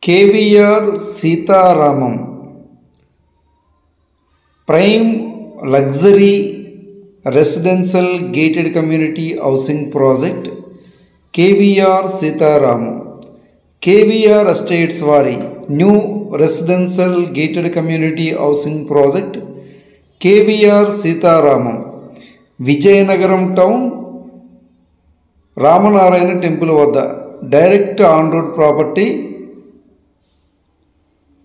KVR Sitaramam Prime Luxury Residential Gated Community Housing Project KVR Sitaramam KVR Estates Vari New Residential Gated Community Housing Project KVR Sitaramam Vijayanagaram Town Ramanarayana Temple Vadda Direct on-road property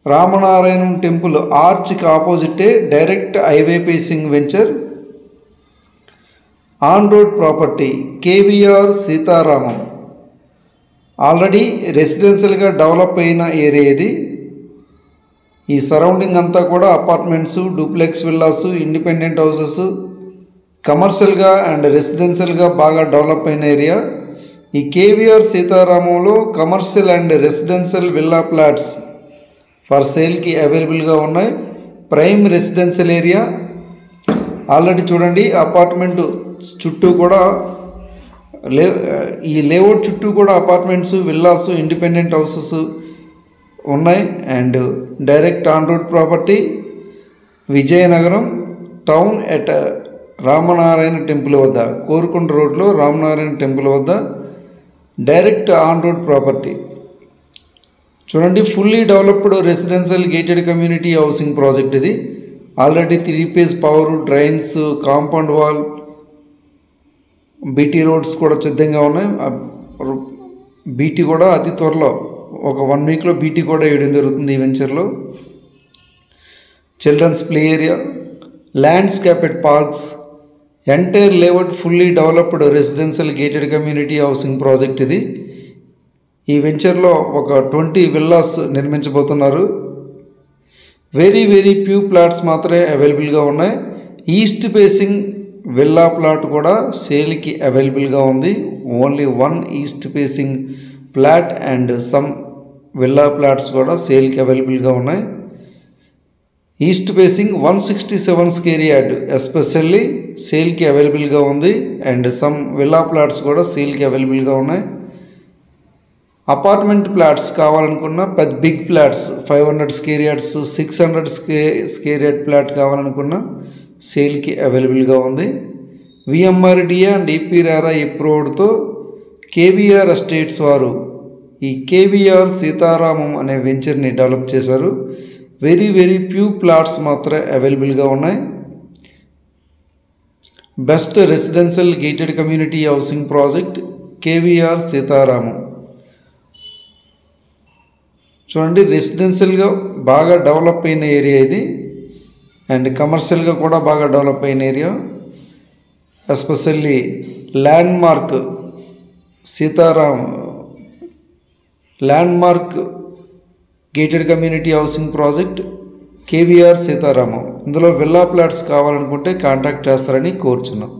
Ramanarayanam Temple arch opposite direct highway facing venture on-road property KVR Sitaramam already residential ga develop ayina area idi ee surrounding anta kuda apartments duplex villas independent houses commercial ga and residential ga baga develop ayina area ee KVR Sitaramam lo commercial and residential villa flats for sale ki available ga unnai prime residential area already చూడండి apartment చుట్టూ కూడా ఈ layout చుట్టూ కూడా apartments villas independent houses ఉన్నాయి and direct on road property Vizianagaram town at Ramanarayana temple వద్ద కోరుకొండ రోడ్లో Ramanarayana temple వద్ద డైరెక్ట్ ఆన్ రోడ్ ప్రాపర్టీ చూడండి fully developed residential gated community housing project ఇది already 3 phase power drains compound wall BT roads కూడా సిద్ధంగా ఉన్నాయి BT కూడా అతి త్వరలో ఒక 1 weekలో బీటీ కూడా వేయడం జరుగుతుంది ఈ వెంచర్లో children's play area landscaped parks entire layout fully developed residential gated community housing project ఇది ఈ వెంచర్లో ఒక 20 విల్లాస్ నిర్మించబోతున్నారు వెరీ ఫ్యూ ప్లాట్స్ మాత్రమే అవైలబుల్గా ఉన్నాయి ఈస్ట్ ఫేసింగ్ విల్లా ప్లాట్ కూడా సేల్కి అవైలబుల్గా ఉంది only 1 east facing plot and some villa plots కూడా సేల్కి అవైలబుల్గా ఉన్నాయి east facing 167 square yard especially సేల్కి అవైలబుల్గా ఉంది అండ్ సమ్ విల్లా ప్లాట్స్ కూడా సేల్కి అవైలబుల్గా ఉన్నాయి అపార్ట్మెంట్ ప్లాట్స్ కావాలనుకున్న పెద్ద big plots 500 square yards 600 square yard plot కావాలనుకున్న సేల్కి అవైలబుల్గా ఉంది విఎంఆర్డిఏ అండ్ ఈపీఆర్ఆ అప్రూవ్డ్తో కేవీఆర్ ఎస్టేట్స్ వారు ఈ కేవీఆర్ సీతారామం అనే వెంచర్ని డెవలప్ చేశారు వెరీ ఫ్యూ ప్లాట్స్ మాత్రమే అవైలబుల్గా ఉన్నాయి best residential gated community housing project KVR Seetharamam చూడండి రెసిడెన్షియల్గా బాగా డెవలప్ అయిన ఏరియా ఇది అండ్ కమర్షియల్గా కూడా బాగా డెవలప్ అయిన area especially landmark gated community housing project KVR Seetharamam ఇందులో విల్లా ప్లాట్స్ కావాలనుకుంటే కాంటాక్ట్ చేస్తారని కోరుచున్నాం.